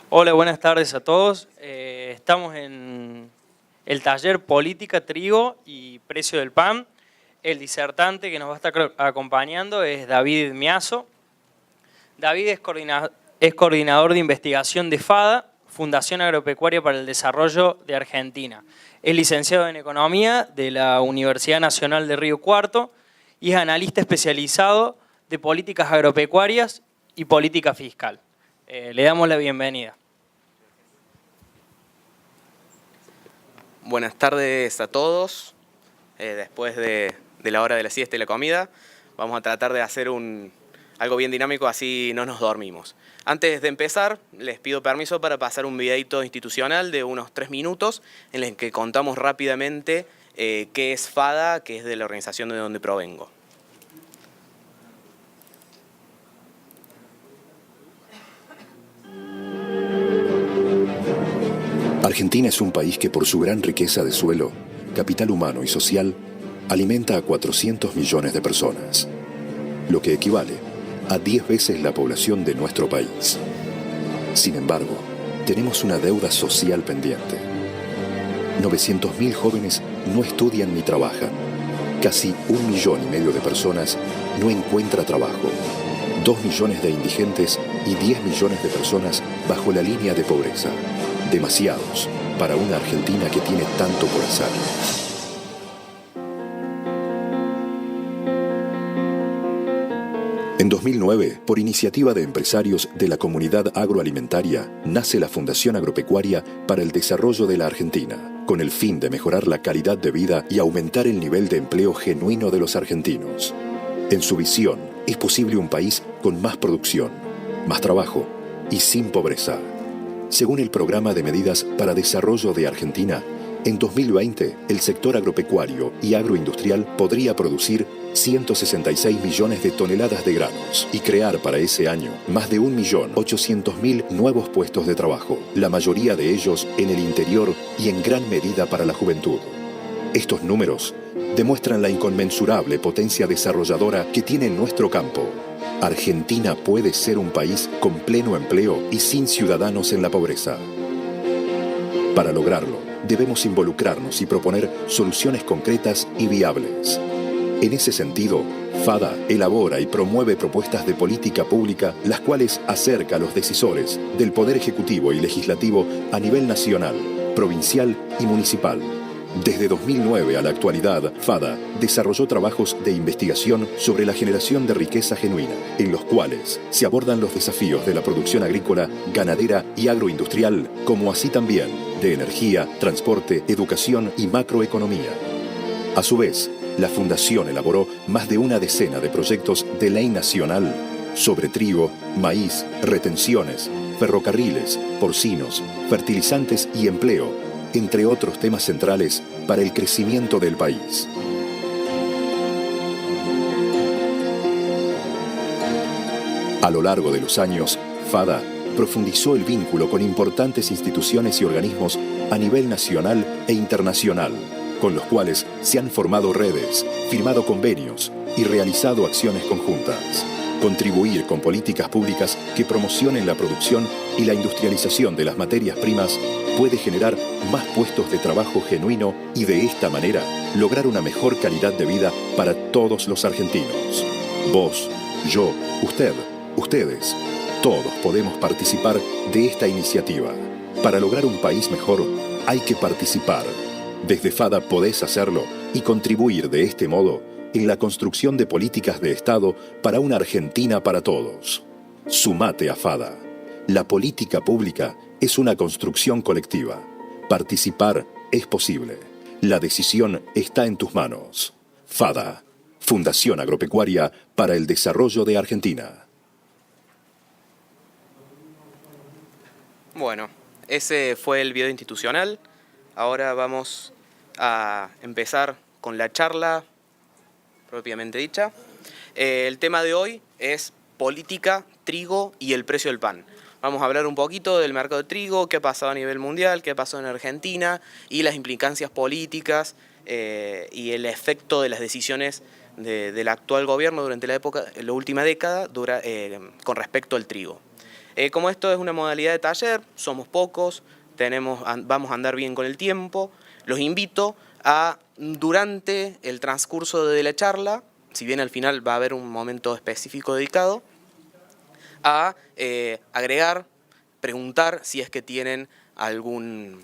Hola, buenas tardes a todos. Estamos en el taller Política, Trigo y Precio del Pan. El disertante que nos va a estar acompañando es David Miazo. David es coordinador de investigación de FADA, Fundación Agropecuaria para el Desarrollo de Argentina. Es licenciado en Economía de la Universidad Nacional de Río Cuarto y es analista especializado de políticas agropecuarias y política fiscal. Le damos la bienvenida. Buenas tardes a todos. Después de la hora de la siesta y la comida, vamos a tratar de hacer algo bien dinámico, así no nos dormimos. Antes de empezar, les pido permiso para pasar un videito institucional de unos 3 minutos en el que contamos rápidamente qué es FADA, que es de la organización de donde provengo. Argentina es un país que por su gran riqueza de suelo, capital humano y social, alimenta a 400 millones de personas, lo que equivale a 10 veces la población de nuestro país. Sin embargo, tenemos una deuda social pendiente. 900.000 jóvenes no estudian ni trabajan. Casi 1,5 millones de personas no encuentran trabajo. 2 millones de indigentes y 10 millones de personas bajo la línea de pobreza. Demasiados para una Argentina que tiene tanto por hacer. En 2009, por iniciativa de empresarios de la comunidad agroalimentaria, nace la Fundación Agropecuaria para el Desarrollo de la Argentina, con el fin de mejorar la calidad de vida y aumentar el nivel de empleo genuino de los argentinos. En su visión, es posible un país con más producción, más trabajo y sin pobreza. Según el Programa de Medidas para Desarrollo de Argentina, en 2020 el sector agropecuario y agroindustrial podría producir 166 millones de toneladas de granos y crear para ese año más de 1.800.000 nuevos puestos de trabajo, la mayoría de ellos en el interior y en gran medida para la juventud. Estos números demuestran la inconmensurable potencia desarrolladora que tiene nuestro campo. Argentina puede ser un país con pleno empleo y sin ciudadanos en la pobreza. Para lograrlo, debemos involucrarnos y proponer soluciones concretas y viables. En ese sentido, FADA elabora y promueve propuestas de política pública, las cuales acerca a los decisores del Poder Ejecutivo y Legislativo a nivel nacional, provincial y municipal. Desde 2009 a la actualidad, FADA desarrolló trabajos de investigación sobre la generación de riqueza genuina, en los cuales se abordan los desafíos de la producción agrícola, ganadera y agroindustrial, como así también de energía, transporte, educación y macroeconomía. A su vez, la Fundación elaboró más de una decena de proyectos de ley nacional sobre trigo, maíz, retenciones, ferrocarriles, porcinos, fertilizantes y empleo, entre otros temas centrales para el crecimiento del país. A lo largo de los años, FADA profundizó el vínculo con importantes instituciones y organismos a nivel nacional e internacional, con los cuales se han formado redes, firmado convenios y realizado acciones conjuntas. Contribuir con políticas públicas que promocionen la producción y la industrialización de las materias primas puede generar más puestos de trabajo genuino y de esta manera lograr una mejor calidad de vida para todos los argentinos. Vos, yo, usted, ustedes, todos podemos participar de esta iniciativa. Para lograr un país mejor hay que participar. Desde FADA podés hacerlo y contribuir de este modo en la construcción de políticas de Estado para una Argentina para todos. Sumate a FADA. La política pública es una construcción colectiva. Participar es posible. La decisión está en tus manos. FADA, Fundación Agropecuaria para el Desarrollo de Argentina. Bueno, ese fue el video institucional. Ahora vamos a empezar con la charla propiamente dicha. El tema de hoy es política, trigo y el precio del pan. Vamos a hablar un poquito del mercado de trigo, qué ha pasado a nivel mundial, qué pasó en Argentina y las implicancias políticas y el efecto de las decisiones del actual gobierno durante la última década con respecto al trigo. Como esto es una modalidad de taller, somos pocos, vamos a andar bien con el tiempo, los invito a, durante el transcurso de la charla, si bien al final va a haber un momento específico dedicado, a agregar, preguntar si es que tienen algún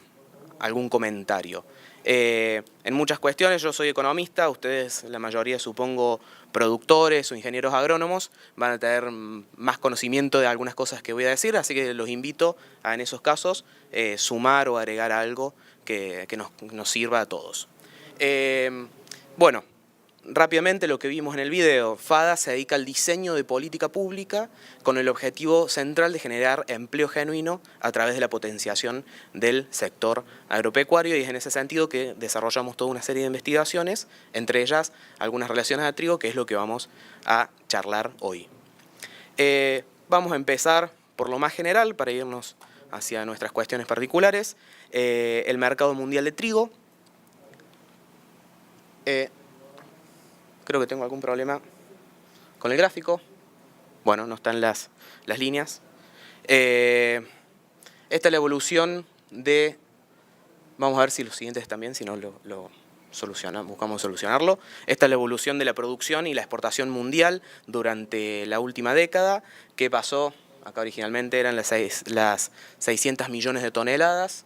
comentario. En muchas cuestiones, yo soy economista, ustedes, la mayoría supongo productores o ingenieros agrónomos, van a tener más conocimiento de algunas cosas que voy a decir, así que los invito a, en esos casos, sumar o agregar algo que nos sirva a todos. Bueno, rápidamente lo que vimos en el video, FADA se dedica al diseño de política pública con el objetivo central de generar empleo genuino a través de la potenciación del sector agropecuario, y es en ese sentido que desarrollamos toda una serie de investigaciones, entre ellas algunas relaciones a trigo, que es lo que vamos a charlar hoy. Vamos a empezar por lo más general para irnos hacia nuestras cuestiones particulares. El mercado mundial de trigo. Creo que tengo algún problema con el gráfico. Bueno, no están las líneas. Esta es la evolución de... Vamos a ver si los siguientes también, si no lo solucionamos, buscamos solucionarlo. Esta es la evolución de la producción y la exportación mundial durante la última década. ¿Qué pasó? Acá originalmente eran las 600 millones de toneladas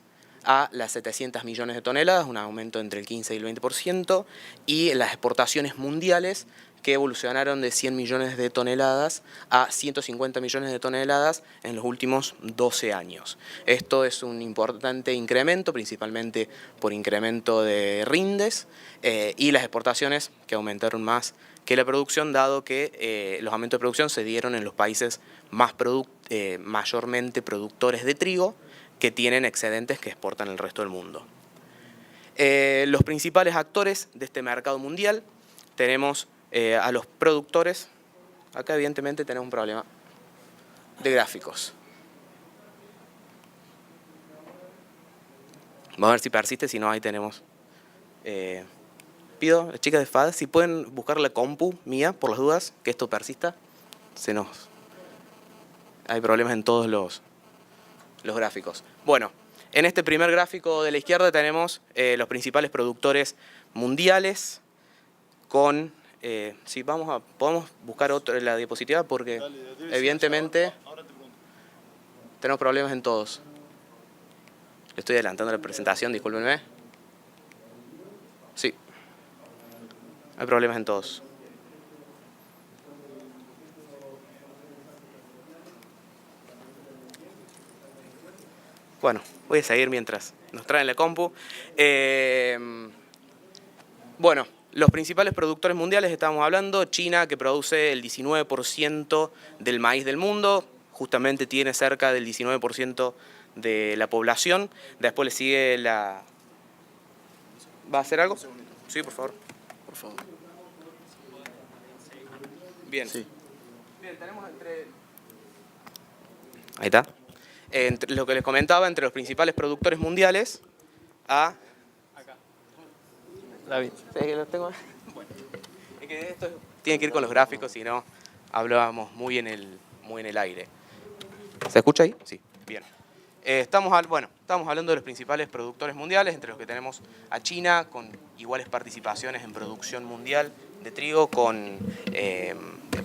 a las 700 millones de toneladas, un aumento entre el 15 y el 20%, y las exportaciones mundiales que evolucionaron de 100 millones de toneladas a 150 millones de toneladas en los últimos 12 años. Esto es un importante incremento, principalmente por incremento de rindes, y las exportaciones que aumentaron más que la producción, dado que los aumentos de producción se dieron en los países mayormente productores de trigo, que tienen excedentes que exportan al resto del mundo. Los principales actores de este mercado mundial, tenemos a los productores. Acá evidentemente tenemos un problema de gráficos. Vamos a ver si persiste, si no ahí tenemos. Pido a las chicas de FAD si pueden buscar la compu mía, por las dudas, que esto persista. Hay problemas en todos los gráficos. Bueno, en este primer gráfico de la izquierda tenemos los principales productores mundiales con... si podemos buscar la diapositiva porque evidentemente tenemos problemas en todos. Le estoy adelantando la presentación, discúlpenme. Sí, hay problemas en todos. Bueno, voy a seguir mientras nos traen la compu. Bueno, los principales productores mundiales, estamos hablando, China, que produce el 19% del maíz del mundo, justamente tiene cerca del 19% de la población. Después le sigue la... ¿Va a hacer algo? Sí, por favor. Por favor. Bien. Sí. Bien, tenemos entre... Ahí está. Entre lo que les comentaba, entre los principales productores mundiales, a... Acá. David. Sí, lo tengo. Bueno. Es que esto tiene que ir con los gráficos, si no, hablábamos muy en el aire. ¿Se escucha ahí? Sí, bien. Estamos hablando de los principales productores mundiales, entre los que tenemos a China, con iguales participaciones en producción mundial de trigo, con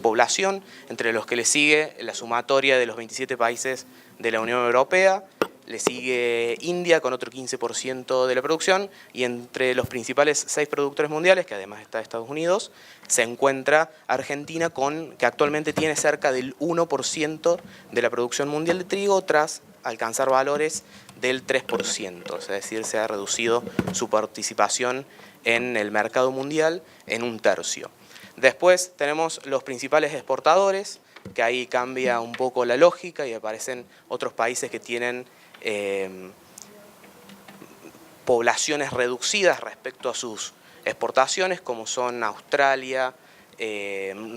población, entre los que le sigue la sumatoria de los 27 países de la Unión Europea, le sigue India con otro 15% de la producción, y entre los principales 6 productores mundiales, que además está Estados Unidos, se encuentra Argentina, que actualmente tiene cerca del 1% de la producción mundial de trigo, tras alcanzar valores del 3%, es decir, se ha reducido su participación en el mercado mundial en 1/3. Después tenemos los principales exportadores, que ahí cambia un poco la lógica y aparecen otros países que tienen poblaciones reducidas respecto a sus exportaciones, como son Australia,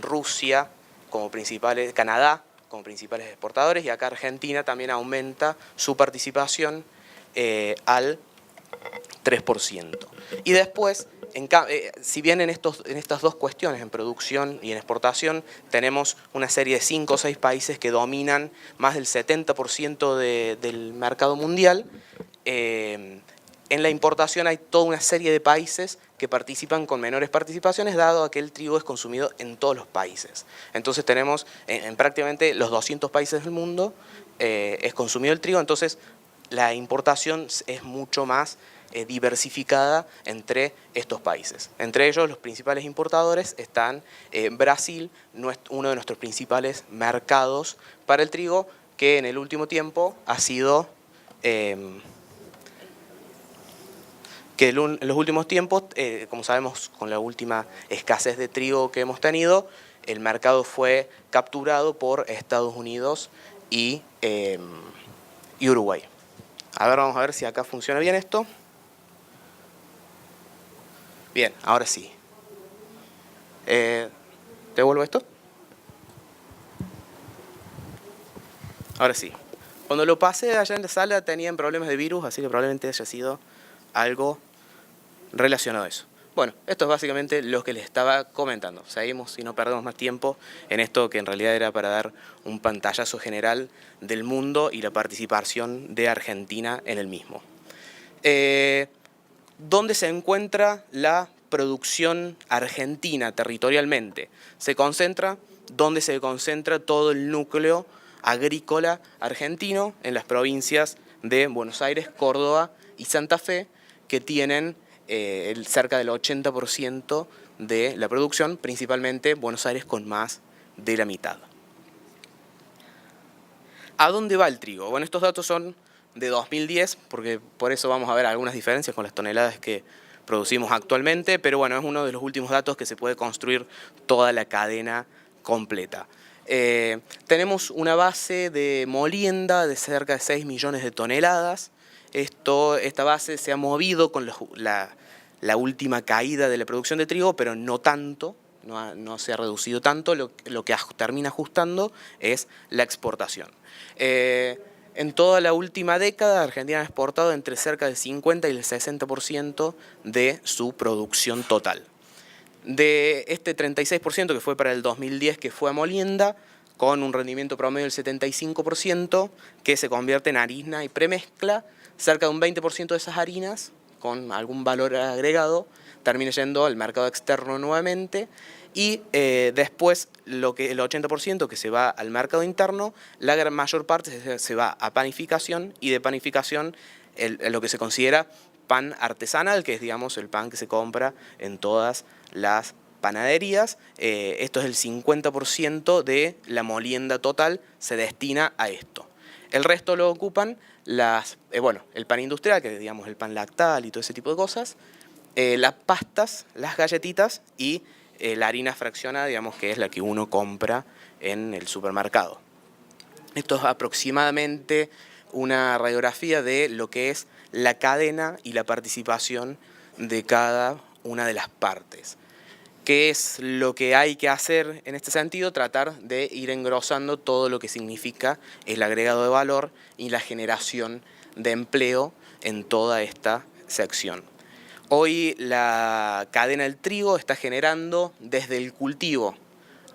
Rusia, Canadá como principales exportadores, y acá Argentina también aumenta su participación al 3%. Y después, si bien en estas dos cuestiones, en producción y en exportación, tenemos una serie de 5 o 6 países que dominan más del 70% del mercado mundial, en la importación hay toda una serie de países que participan con menores participaciones, dado a que el trigo es consumido en todos los países. Entonces tenemos en prácticamente los 200 países del mundo es consumido el trigo, entonces la importación es mucho más diversificada entre estos países. Entre ellos, los principales importadores están Brasil, uno de nuestros principales mercados para el trigo, que en el último tiempo ha sido... que en los últimos tiempos, como sabemos, con la última escasez de trigo que hemos tenido, el mercado fue capturado por Estados Unidos y Uruguay. A ver, vamos a ver si acá funciona bien esto. Bien, ahora sí. ¿Te devuelvo esto? Ahora sí. Cuando lo pasé allá en la sala tenían problemas de virus, así que probablemente haya sido algo relacionado a eso. Bueno, esto es básicamente lo que les estaba comentando. Seguimos y no perdemos más tiempo en esto que en realidad era para dar un pantallazo general del mundo y la participación de Argentina en el mismo. ¿Dónde se encuentra la producción argentina territorialmente? Se concentra donde se concentra todo el núcleo agrícola argentino, en las provincias de Buenos Aires, Córdoba y Santa Fe, que tienen cerca del 80% de la producción, principalmente Buenos Aires con más de la mitad. ¿A dónde va el trigo? Bueno, estos datos son de 2010, porque por eso vamos a ver algunas diferencias con las toneladas que producimos actualmente, pero bueno, es uno de los últimos datos que se puede construir toda la cadena completa. Tenemos una base de molienda de cerca de 6 millones de toneladas. Esta base se ha movido con la última caída de la producción de trigo, pero no tanto, no se ha reducido tanto. Lo que termina ajustando es la exportación. En toda la última década, Argentina ha exportado entre cerca del 50 y el 60% de su producción total. De este 36% que fue para el 2010, que fue a molienda, con un rendimiento promedio del 75%, que se convierte en harina y premezcla, cerca de un 20% de esas harinas, con algún valor agregado, termina yendo al mercado externo nuevamente, y después el 80% que se va al mercado interno, la gran mayor parte se va a panificación, y de panificación lo que se considera pan artesanal, que es, digamos, el pan que se compra en todas las panaderías. Esto es el 50% de la molienda total, se destina a esto. El resto lo ocupan el pan industrial, que es, digamos, el pan lactal y todo ese tipo de cosas, las pastas, las galletitas y la harina fraccionada, digamos, que es la que uno compra en el supermercado. Esto es aproximadamente una radiografía de lo que es la cadena y la participación de cada una de las partes. ¿Qué es lo que hay que hacer en este sentido? Tratar de ir engrosando todo lo que significa el agregado de valor y la generación de empleo en toda esta sección. Hoy la cadena del trigo está generando desde el cultivo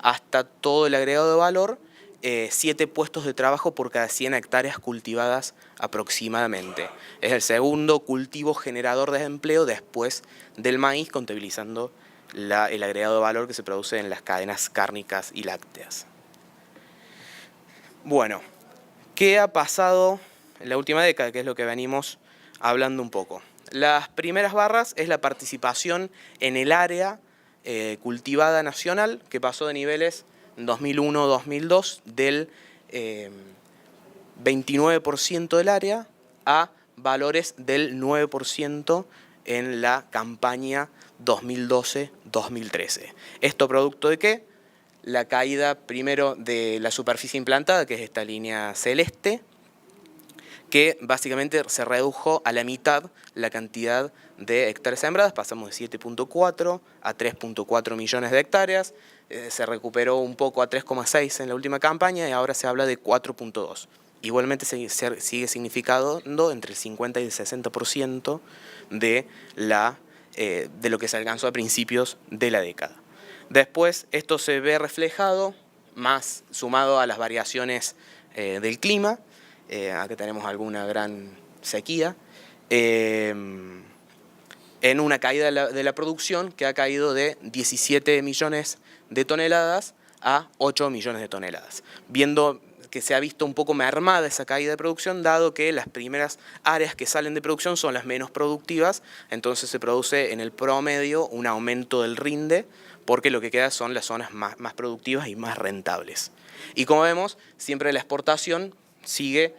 hasta todo el agregado de valor 7 puestos de trabajo por cada 100 hectáreas cultivadas aproximadamente. Es el segundo cultivo generador de empleo después del maíz, contabilizando el agregado de valor que se produce en las cadenas cárnicas y lácteas. Bueno, ¿qué ha pasado en la última década? Que es lo que venimos hablando un poco. Las primeras barras es la participación en el área cultivada nacional, que pasó de niveles en 2001-2002 del 29% del área a valores del 9% en la campaña 2012-2013. ¿Esto producto de qué? La caída primero de la superficie implantada, que es esta línea celeste, que básicamente se redujo a la mitad la cantidad de hectáreas sembradas. Pasamos de 7.4 a 3.4 millones de hectáreas. Se recuperó un poco a 3,6 en la última campaña y ahora se habla de 4.2. Igualmente sigue significando entre el 50 y el 60% de lo que se alcanzó a principios de la década. Después esto se ve reflejado, más sumado a las variaciones del clima. Acá tenemos alguna gran sequía, en una caída de la producción que ha caído de 17 millones de toneladas a 8 millones de toneladas. Viendo que se ha visto un poco mermada esa caída de producción, dado que las primeras áreas que salen de producción son las menos productivas, entonces se produce en el promedio un aumento del rinde, porque lo que queda son las zonas más productivas y más rentables. Y como vemos, siempre la exportación sigue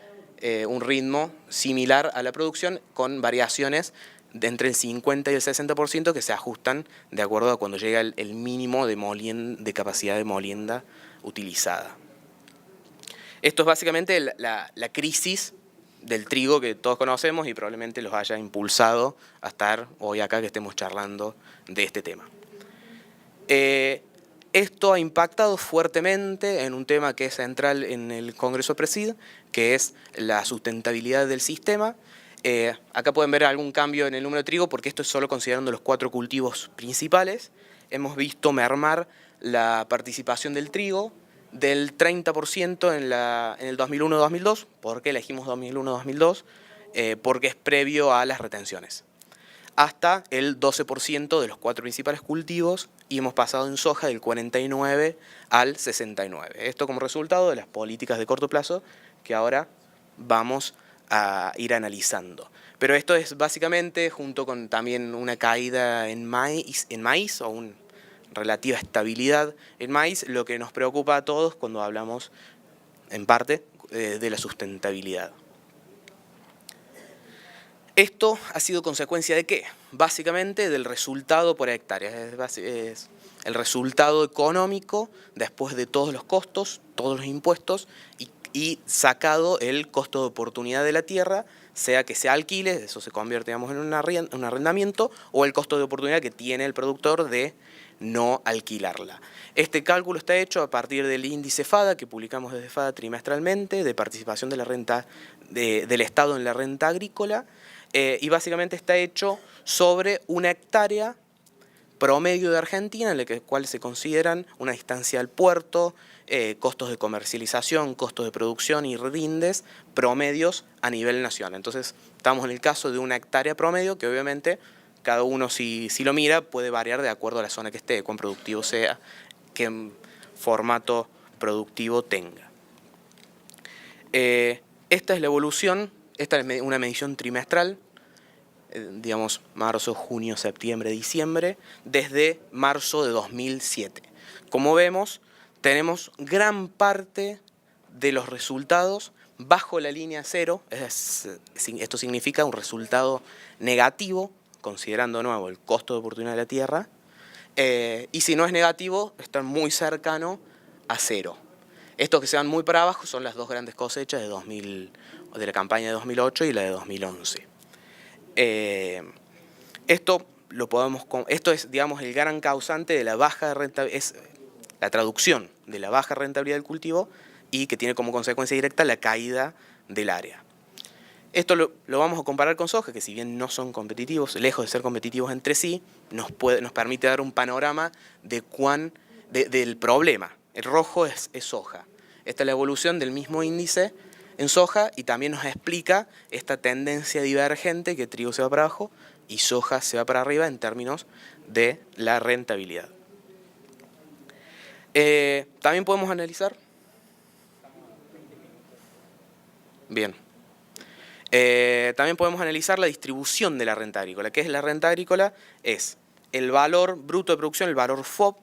un ritmo similar a la producción, con variaciones de entre el 50 y el 60% que se ajustan de acuerdo a cuando llega el mínimo de capacidad de molienda utilizada. Esto es básicamente la crisis del trigo que todos conocemos y probablemente los haya impulsado a estar hoy acá que estemos charlando de este tema. Esto ha impactado fuertemente en un tema que es central en el Congreso PRESID, que es la sustentabilidad del sistema. Acá pueden ver algún cambio en el número de trigo, porque esto es solo considerando los 4 cultivos principales. Hemos visto mermar la participación del trigo del 30% en el 2001-2002. ¿Por qué elegimos 2001-2002? Porque es previo a las retenciones. Hasta el 12% de los 4 principales cultivos, y hemos pasado en soja del 49 al 69. Esto como resultado de las políticas de corto plazo que ahora vamos a ir analizando. Pero esto es básicamente, junto con también una caída en maíz o una relativa estabilidad en maíz, lo que nos preocupa a todos cuando hablamos, en parte, de la sustentabilidad. Esto ha sido consecuencia ¿de qué? Básicamente del resultado por hectárea. Es el resultado económico después de todos los costos, todos los impuestos y sacado el costo de oportunidad de la tierra, sea que se alquile, eso se convierte, digamos, en un arrendamiento, o el costo de oportunidad que tiene el productor de no alquilarla. Este cálculo está hecho a partir del índice FADA, que publicamos desde FADA trimestralmente, de participación de la renta del Estado en la renta agrícola, y básicamente está hecho sobre una hectárea promedio de Argentina, en la cual se consideran una distancia al puerto, costos de comercialización, costos de producción y rindes promedios a nivel nacional. Entonces estamos en el caso de una hectárea promedio, que obviamente cada uno si lo mira puede variar de acuerdo a la zona que esté, cuán productivo sea, qué formato productivo tenga. Esta es la evolución. Esta es una medición trimestral, digamos marzo, junio, septiembre, diciembre, desde marzo de 2007. Como vemos, tenemos gran parte de los resultados bajo la línea cero. Esto significa un resultado negativo, considerando de nuevo el costo de oportunidad de la tierra, y si no es negativo, está muy cercano a cero. Estos que se van muy para abajo son las dos grandes cosechas de la campaña de 2008 y la de 2011. Esto es, digamos, el gran causante de la baja rentabilidad, es la traducción de la baja rentabilidad del cultivo y que tiene como consecuencia directa la caída del área. Esto lo vamos a comparar con soja, que si bien no son competitivos, lejos de ser competitivos entre sí, nos permite dar un panorama del problema. El rojo es soja. Esta es la evolución del mismo índice en soja y también nos explica esta tendencia divergente que trigo se va para abajo y soja se va para arriba en términos de la rentabilidad. También podemos analizar. Bien. También podemos analizar la distribución de la renta agrícola. ¿Qué es la renta agrícola? Es el valor bruto de producción, el valor FOB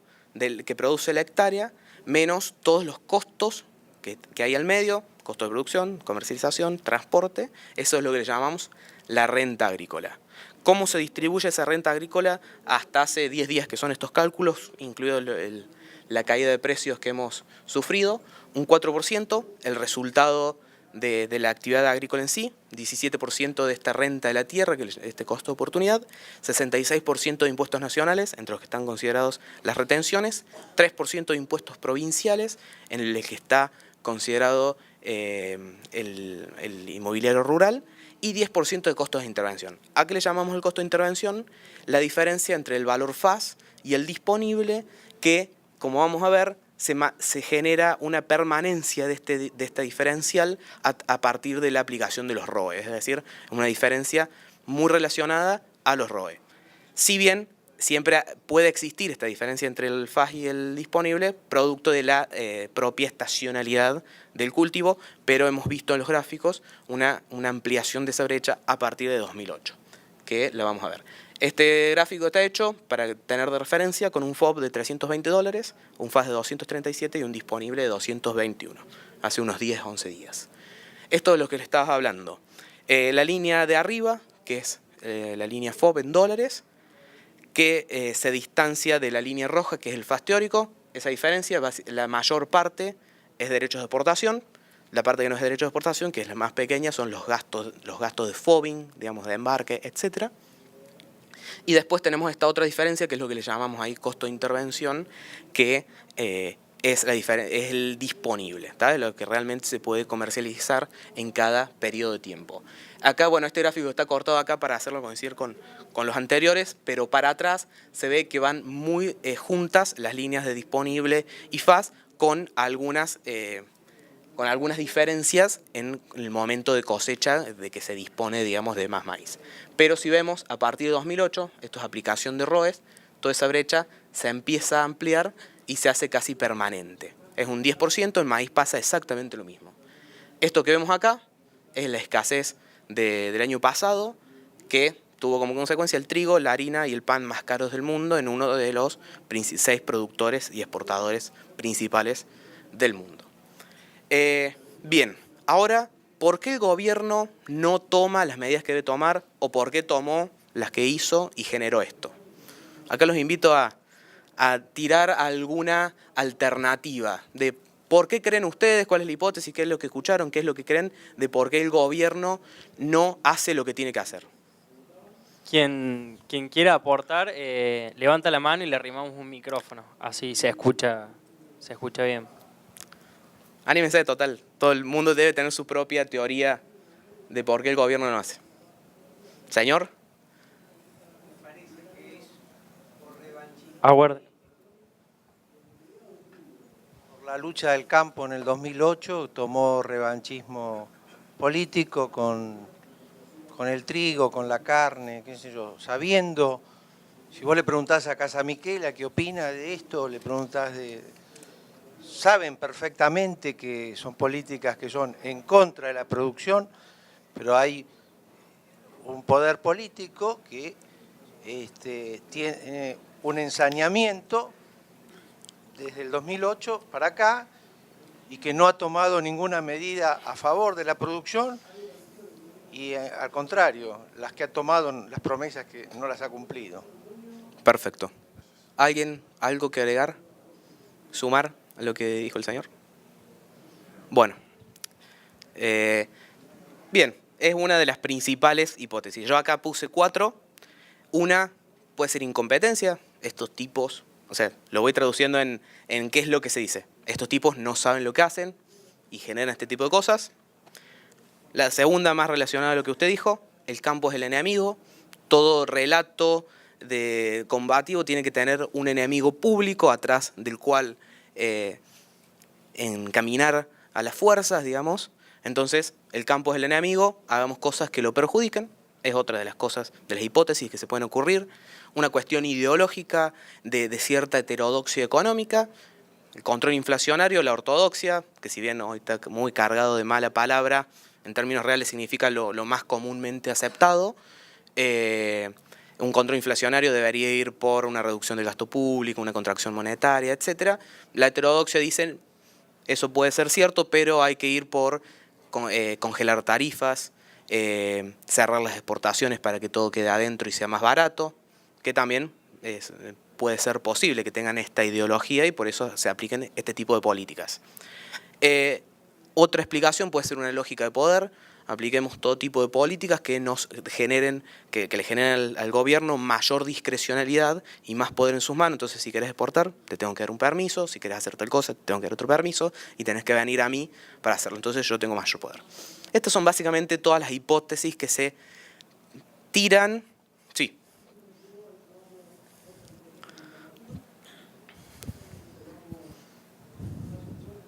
que produce la hectárea, menos todos los costos que hay al medio, costo de producción, comercialización, transporte. Eso es lo que le llamamos la renta agrícola. ¿Cómo se distribuye esa renta agrícola? Hasta hace 10 días que son estos cálculos, incluido la caída de precios que hemos sufrido, un 4%, el resultado de la actividad agrícola en sí, 17% de esta renta de la tierra, que es este costo de oportunidad, 66% de impuestos nacionales, entre los que están considerados las retenciones, 3% de impuestos provinciales, en el que está considerado el inmobiliario rural, y 10% de costos de intervención. ¿A qué le llamamos el costo de intervención? La diferencia entre el valor FAS y el disponible que, como vamos a ver, se genera una permanencia de esta diferencial a partir de la aplicación de los ROE, es decir, una diferencia muy relacionada a los ROE. Si bien siempre puede existir esta diferencia entre el FAS y el disponible, producto de la propia estacionalidad del cultivo, pero hemos visto en los gráficos una ampliación de esa brecha a partir de 2008, que la vamos a ver. Este gráfico está hecho para tener de referencia con un FOB de $320, un FAS de 237 y un disponible de 221, hace unos 10, 11 días. Esto es lo que le estaba hablando. La línea de arriba, que es la línea FOB en dólares, que se distancia de la línea roja, que es el FAS teórico. Esa diferencia, la mayor parte es derechos de exportación. La parte que no es derecho de exportación, que es la más pequeña, son los gastos de FOBing, digamos, de embarque, etc. Y después tenemos esta otra diferencia, que es lo que le llamamos ahí costo de intervención, que es el disponible, ¿tá? Lo que realmente se puede comercializar en cada periodo de tiempo. Acá, bueno, este gráfico está cortado acá para hacerlo coincidir con los anteriores, pero para atrás se ve que van muy juntas las líneas de disponible y FAS con algunas diferencias en el momento de cosecha de que se dispone, digamos, de más maíz. Pero si vemos, a partir de 2008, esto es aplicación de ROEs, toda esa brecha se empieza a ampliar y se hace casi permanente. Es un 10%, en maíz pasa exactamente lo mismo. Esto que vemos acá es la escasez del año pasado, que tuvo como consecuencia el trigo, la harina y el pan más caros del mundo en uno de los 6 productores y exportadores principales del mundo. Bien, ahora, ¿por qué el gobierno no toma las medidas que debe tomar o por qué tomó las que hizo y generó esto? Acá los invito a tirar alguna alternativa de por qué creen ustedes, cuál es la hipótesis, qué es lo que escucharon, qué es lo que creen de por qué el gobierno no hace lo que tiene que hacer. Quien quiera aportar, levanta la mano y le arrimamos un micrófono, así se escucha bien. Anímense, total. Todo el mundo debe tener su propia teoría de por qué el gobierno no hace. Señor. Me parece que es por revanchismo. Aguarde. Por la lucha del campo en el 2008 tomó revanchismo político con el trigo, con la carne, qué sé yo, sabiendo, si vos le preguntás a Casa Miquela qué opina de esto, le preguntás saben perfectamente que son políticas que son en contra de la producción, pero hay un poder político que tiene un ensañamiento desde el 2008 para acá y que no ha tomado ninguna medida a favor de la producción y al contrario, las que ha tomado, las promesas que no las ha cumplido. Perfecto. ¿Alguien algo que agregar? ¿Sumar a lo que dijo el señor? Bueno. Bien, es una de las principales hipótesis. Yo acá puse 4. Una puede ser incompetencia. Estos tipos, o sea, lo voy traduciendo en qué es lo que se dice. Estos tipos no saben lo que hacen y generan este tipo de cosas. La segunda, más relacionada a lo que usted dijo, el campo es el enemigo. Todo relato combativo tiene que tener un enemigo público atrás del cual encaminar a las fuerzas, digamos. Entonces, el campo es el enemigo, hagamos cosas que lo perjudiquen. Es otra de las cosas, de las hipótesis que se pueden ocurrir. Una cuestión ideológica de cierta heterodoxia económica. El control inflacionario, la ortodoxia, que si bien hoy está muy cargado de mala palabra, en términos reales significa lo más comúnmente aceptado. Un control inflacionario debería ir por una reducción del gasto público, una contracción monetaria, etc. La heterodoxia dice, eso puede ser cierto, pero hay que ir por congelar tarifas, cerrar las exportaciones para que todo quede adentro y sea más barato, que también puede ser posible que tengan esta ideología y por eso se apliquen este tipo de políticas. Otra explicación puede ser una lógica de poder. Apliquemos todo tipo de políticas que nos generen, que le generen al gobierno mayor discrecionalidad y más poder en sus manos. Entonces, si querés exportar, te tengo que dar un permiso. Si querés hacer tal cosa, te tengo que dar otro permiso. Y tenés que venir a mí para hacerlo. Entonces, yo tengo mayor poder. Estas son básicamente todas las hipótesis que se tiran. Sí.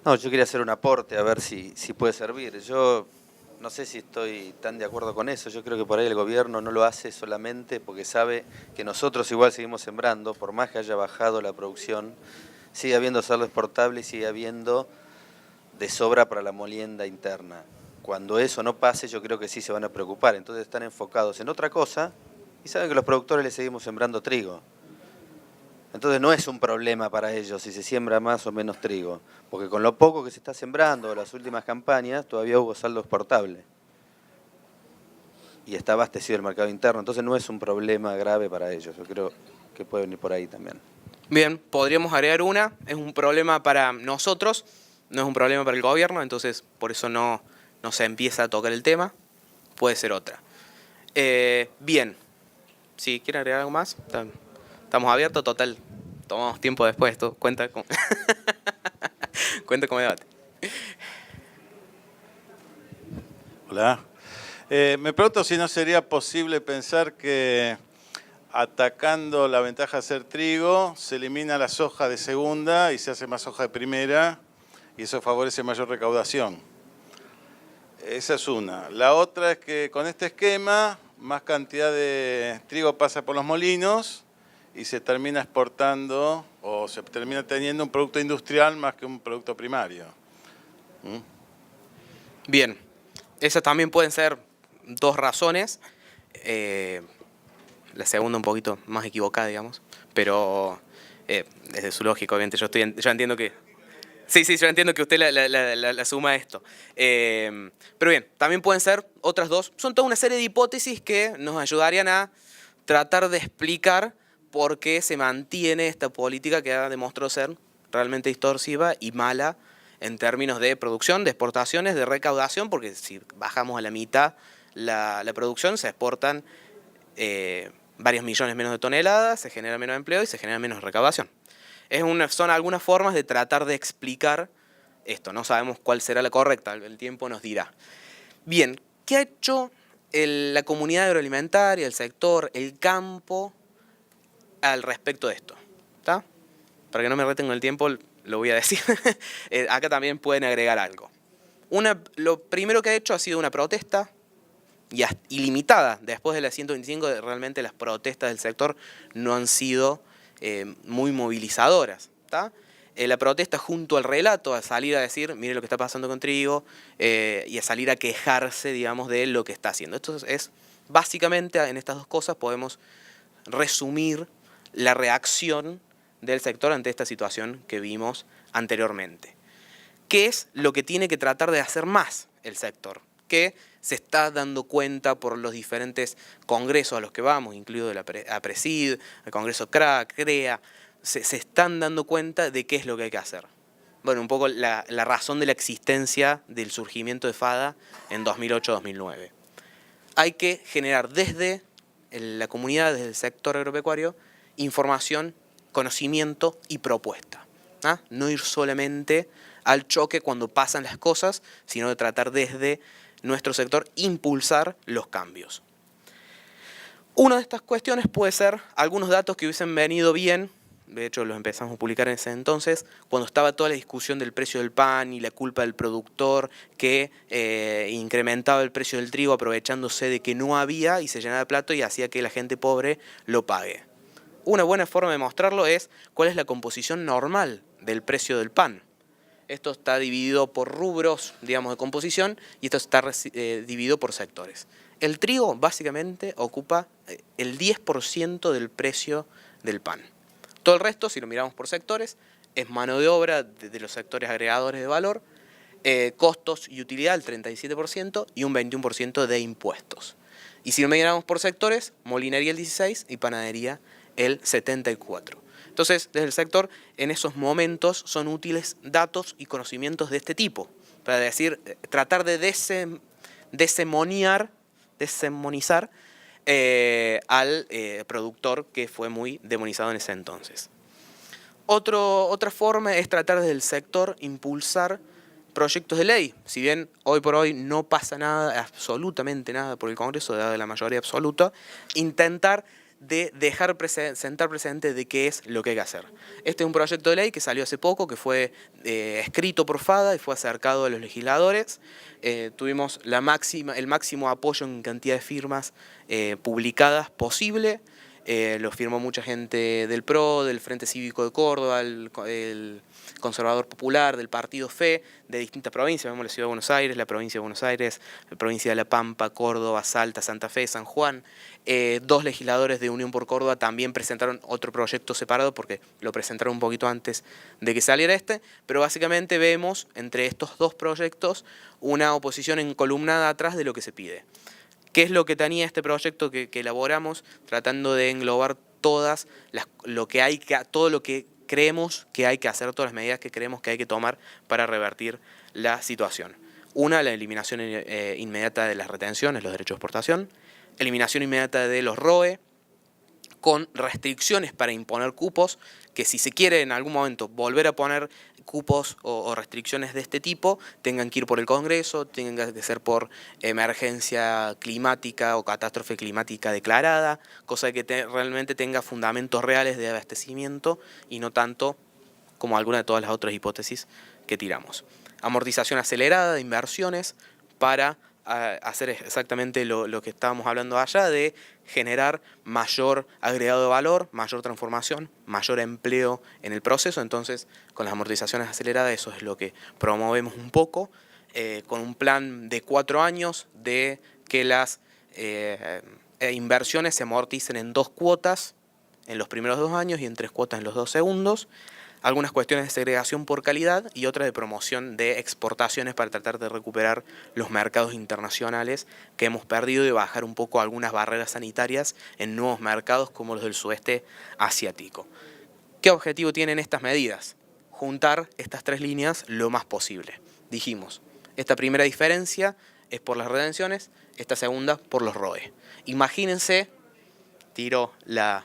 No, yo quería hacer un aporte a ver si puede servir. Yo no sé si estoy tan de acuerdo con eso. Yo creo que por ahí el gobierno no lo hace solamente porque sabe que nosotros igual seguimos sembrando, por más que haya bajado la producción, sigue habiendo saldo exportable y sigue habiendo de sobra para la molienda interna. Cuando eso no pase, yo creo que sí se van a preocupar. Entonces están enfocados en otra cosa y saben que los productores les seguimos sembrando trigo. Entonces no es un problema para ellos si se siembra más o menos trigo, porque con lo poco que se está sembrando, las últimas campañas, todavía hubo saldo exportable. Y está abastecido el mercado interno, entonces no es un problema grave para ellos. Yo creo que puede venir por ahí también. Bien, podríamos agregar una. Es un problema para nosotros, no es un problema para el gobierno, entonces por eso no se empieza a tocar el tema. Puede ser otra. Bien, si quieren agregar algo más, estamos abiertos, total. Tomamos tiempo después, esto cuenta como, cuenta como debate. Hola. Me pregunto si no sería posible pensar que atacando la ventaja de hacer trigo, se elimina la soja de segunda y se hace más soja de primera, y eso favorece mayor recaudación. Esa es una. La otra es que con este esquema, más cantidad de trigo pasa por los molinos y se termina exportando o se termina teniendo un producto industrial más que un producto primario. Bien, esas también pueden ser dos razones. La segunda un poquito más equivocada, digamos, pero desde su lógica, obviamente, yo entiendo que... Sí, yo entiendo que usted la suma a esto. Pero bien, también pueden ser otras dos. Son toda una serie de hipótesis que nos ayudarían a tratar de explicar por qué se mantiene esta política que ha demostrado ser realmente distorsiva y mala en términos de producción, de exportaciones, de recaudación, porque si bajamos a la mitad la producción, se exportan varios millones menos de toneladas, se genera menos empleo y se genera menos recaudación. Son algunas formas de tratar de explicar esto. No sabemos cuál será la correcta, el tiempo nos dirá. Bien, ¿qué ha hecho la comunidad agroalimentaria, el sector, el campo al respecto de esto? ¿Está? Para que no me reten con el tiempo, lo voy a decir. Acá también pueden agregar algo. Lo primero que ha hecho ha sido una protesta ilimitada. Después de la 125, realmente las protestas del sector no han sido muy movilizadoras. ¿Tá? La protesta junto al relato, a salir a decir, mire lo que está pasando con trigo, y a salir a quejarse, digamos, de lo que está haciendo. Esto es básicamente, en estas dos cosas podemos resumir la reacción del sector ante esta situación que vimos anteriormente. ¿Qué es lo que tiene que tratar de hacer más el sector? Que se está dando cuenta por los diferentes congresos a los que vamos, incluido la APRESID, el Congreso CREA, se están dando cuenta de qué es lo que hay que hacer. Bueno, un poco la razón de la existencia del surgimiento de FADA en 2008-2009. Hay que generar desde la comunidad, desde el sector agropecuario, información, conocimiento y propuesta. No ir solamente al choque cuando pasan las cosas, sino de tratar desde nuestro sector impulsar los cambios. Una de estas cuestiones puede ser algunos datos que hubiesen venido bien, de hecho los empezamos a publicar en ese entonces, cuando estaba toda la discusión del precio del pan y la culpa del productor que incrementaba el precio del trigo aprovechándose de que no había y se llenaba el plato y hacía que la gente pobre lo pague. Una buena forma de mostrarlo es cuál es la composición normal del precio del pan. Esto está dividido por rubros, digamos, de composición, y esto está dividido por sectores. El trigo, básicamente, ocupa el 10% del precio del pan. Todo el resto, si lo miramos por sectores, es mano de obra de los sectores agregadores de valor, costos y utilidad, el 37%, y un 21% de impuestos. Y si lo miramos por sectores, molinería el 16% y panadería el 74%. Entonces, desde el sector, en esos momentos son útiles datos y conocimientos de este tipo, para decir, tratar de demonizar al productor que fue muy demonizado en ese entonces. Otra forma es tratar desde el sector impulsar proyectos de ley. Si bien hoy por hoy no pasa nada, absolutamente nada por el Congreso, dada la mayoría absoluta, intentar de sentar precedente de qué es lo que hay que hacer. Este es un proyecto de ley que salió hace poco, que fue escrito por FADA y fue acercado a los legisladores. Tuvimos el máximo apoyo en cantidad de firmas publicadas posible. Lo firmó mucha gente del PRO, del Frente Cívico de Córdoba, el Conservador Popular, del Partido FE, de distintas provincias. Vemos la Ciudad de Buenos Aires, la Provincia de Buenos Aires, la Provincia de La Pampa, Córdoba, Salta, Santa Fe, San Juan. 2 legisladores de Unión por Córdoba también presentaron otro proyecto separado porque lo presentaron un poquito antes de que saliera este, pero básicamente vemos entre estos 2 proyectos una oposición encolumnada atrás de lo que se pide. ¿Qué es lo que tenía este proyecto que elaboramos? Tratando de englobar todo lo que creemos que hay que hacer, todas las medidas que creemos que hay que tomar para revertir la situación. Una, la eliminación inmediata de las retenciones, los derechos de exportación. Eliminación inmediata de los ROE, con restricciones para imponer cupos, que si se quiere en algún momento volver a poner cupos o restricciones de este tipo, tengan que ir por el Congreso, tengan que ser por emergencia climática o catástrofe climática declarada, cosa que realmente tenga fundamentos reales de abastecimiento y no tanto como alguna de todas las otras hipótesis que tiramos. Amortización acelerada de inversiones para hacer exactamente lo que estábamos hablando allá, de generar mayor agregado de valor, mayor transformación, mayor empleo en el proceso. Entonces, con las amortizaciones aceleradas, eso es lo que promovemos un poco, con un plan de 4 años de que las inversiones se amorticen en 2 cuotas en los primeros 2 años y en 3 cuotas en los 2 segundos. Algunas cuestiones de segregación por calidad y otras de promoción de exportaciones para tratar de recuperar los mercados internacionales que hemos perdido y bajar un poco algunas barreras sanitarias en nuevos mercados como los del sudeste asiático. ¿Qué objetivo tienen estas medidas? Juntar estas 3 líneas lo más posible. Dijimos, esta primera diferencia es por las retenciones, esta segunda por los ROE. Imagínense, tiro la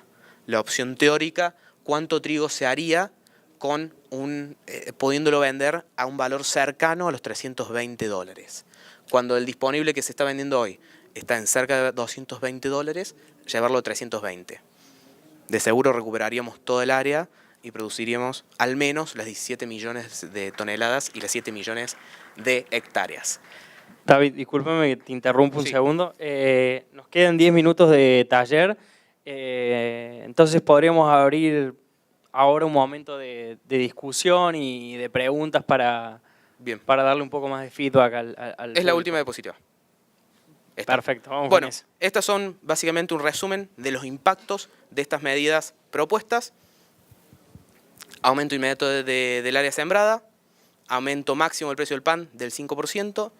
opción teórica, cuánto trigo se haría con pudiéndolo vender a un valor cercano a los $320. Cuando el disponible que se está vendiendo hoy está en cerca de $220, llevarlo a 320. De seguro recuperaríamos todo el área y produciríamos al menos las 17 millones de toneladas y las 7 millones de hectáreas. David, discúlpame que te interrumpo un Sí. segundo. Nos quedan 10 minutos de taller, entonces podríamos abrir ahora un momento de discusión y de preguntas para darle un poco más de feedback al Es público. la última diapositiva. Esta. Perfecto, vamos Bueno, con eso. estas son básicamente un resumen de los impactos de estas medidas propuestas. Aumento inmediato del área sembrada, aumento máximo del precio del pan del 5%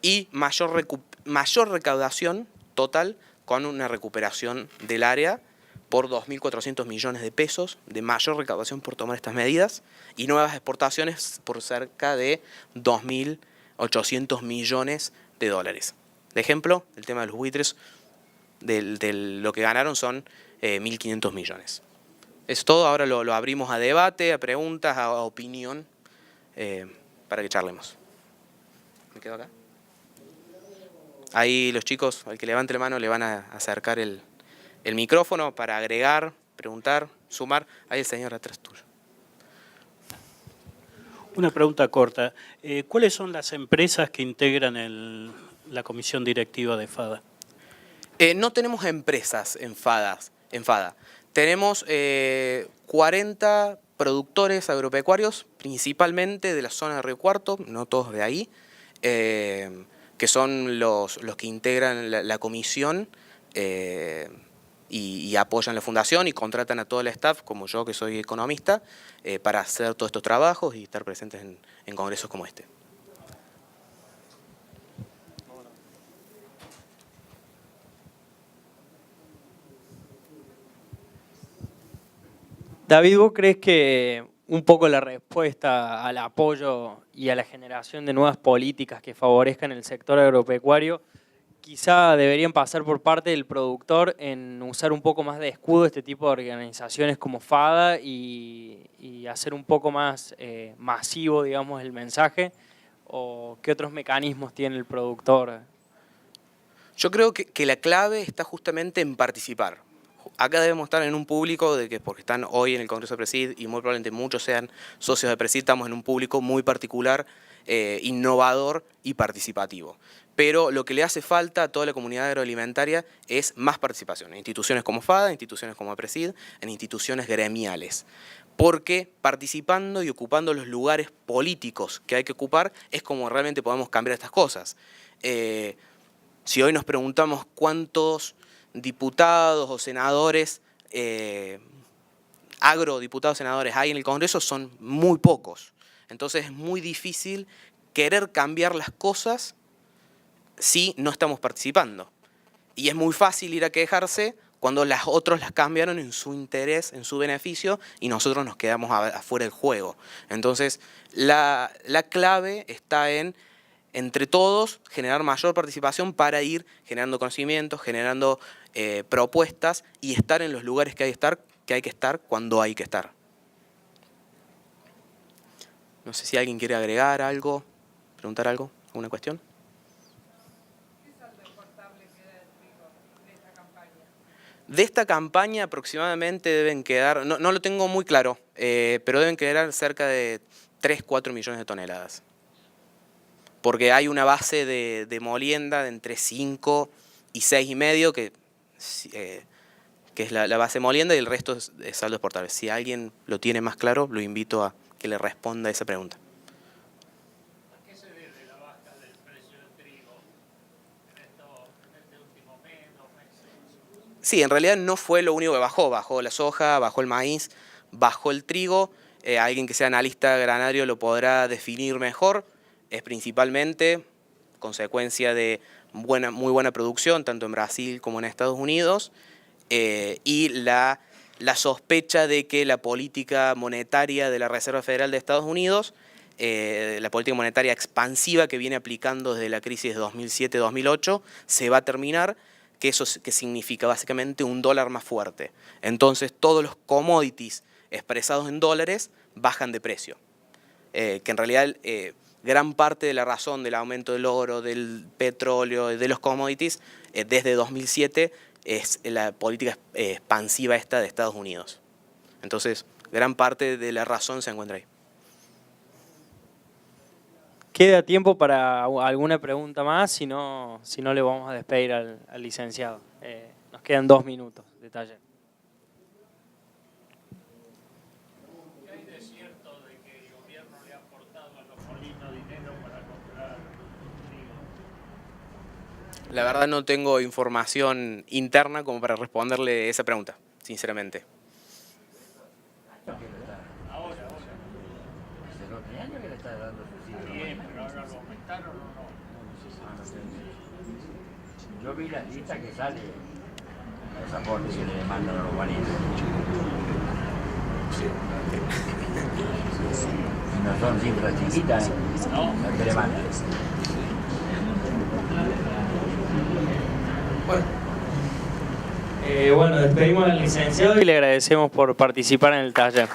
y mayor recaudación total con una recuperación del área por 2.400 millones de pesos de mayor recaudación por tomar estas medidas y nuevas exportaciones por cerca de 2.800 millones de dólares. De ejemplo, el tema de los buitres, de lo que ganaron son 1.500 millones. Es todo, ahora lo abrimos a debate, a preguntas, a opinión, para que charlemos. ¿Me quedo acá? Ahí los chicos, al que levante la mano, le van a acercar el micrófono para agregar, preguntar, sumar. Ahí el señor atrás tuyo. Una pregunta corta. ¿Cuáles son las empresas que integran la comisión directiva de FADA? No tenemos empresas en FADA. Tenemos 40 productores agropecuarios, principalmente de la zona de Río Cuarto, no todos de ahí, que son los que integran la comisión y apoyan la fundación y contratan a todo el staff, como yo que soy economista, para hacer todos estos trabajos y estar presentes en congresos como este. David, ¿vos crees que un poco la respuesta al apoyo y a la generación de nuevas políticas que favorezcan el sector agropecuario quizá deberían pasar por parte del productor en usar un poco más de escudo este tipo de organizaciones como FADA y hacer un poco más masivo, digamos, el mensaje? o qué otros mecanismos tiene el productor? Yo creo que la clave está justamente en participar. Acá debemos estar en un público, porque están hoy en el Congreso de Presid y muy probablemente muchos sean socios de Presid, estamos en un público muy particular, innovador y participativo. Pero lo que le hace falta a toda la comunidad agroalimentaria es más participación en instituciones como FADA, en instituciones como Presid, en instituciones gremiales. Porque participando y ocupando los lugares políticos que hay que ocupar es como realmente podemos cambiar estas cosas. Si hoy nos preguntamos cuántos diputados o senadores, agrodiputados senadores hay en el Congreso, son muy pocos. Entonces es muy difícil querer cambiar las cosas si no estamos participando. Y es muy fácil ir a quejarse cuando los otros las cambiaron en su interés, en su beneficio, y nosotros nos quedamos afuera del juego. Entonces la clave está en, entre todos, generar mayor participación para ir generando conocimientos, generando propuestas y estar en los lugares que hay que estar cuando hay que estar. No sé si alguien quiere agregar algo, preguntar algo, alguna cuestión. ¿Qué saldo exportable queda del trigo de esta campaña? De esta campaña aproximadamente deben quedar, no lo tengo muy claro, pero deben quedar cerca de 3-4 millones de toneladas. Porque hay una base de molienda de entre 5 y 6,5 que es la base molienda, y el resto es saldo exportable. Si alguien lo tiene más claro, lo invito a que le responda a esa pregunta. ¿A qué se debe la baja del precio del trigo en este último mes, 2 meses? Sí, en realidad no fue lo único que bajó. Bajó la soja, bajó el maíz, bajó el trigo. Alguien que sea analista granario lo podrá definir mejor. Es principalmente consecuencia de muy buena producción, tanto en Brasil como en Estados Unidos, y la sospecha de que la política monetaria de la Reserva Federal de Estados Unidos, la política monetaria expansiva que viene aplicando desde la crisis de 2007-2008, se va a terminar, que eso que significa básicamente un dólar más fuerte. Entonces todos los commodities expresados en dólares bajan de precio, que en realidad gran parte de la razón del aumento del oro, del petróleo, de los commodities, desde 2007 es la política expansiva esta de Estados Unidos. Entonces, gran parte de la razón se encuentra ahí. ¿Queda tiempo para alguna pregunta más? Si no le vamos a despedir al licenciado. Nos quedan 2 minutos de taller. ¿Qué hay de cierto de que el gobierno le ha aportado a los molinos dinero para comprar trigo? La verdad no tengo información interna como para responderle esa pregunta, sinceramente. Ahora. Hace 2 años que le está dando subsidio. Bien, pero ahora lo aumentaron o no. Yo vi las listas que sale, los aportes que le demandan a los molinos. Y no son cifras chiquitas, no, lo que demandan. Bueno, despedimos al licenciado y le agradecemos por participar en el taller.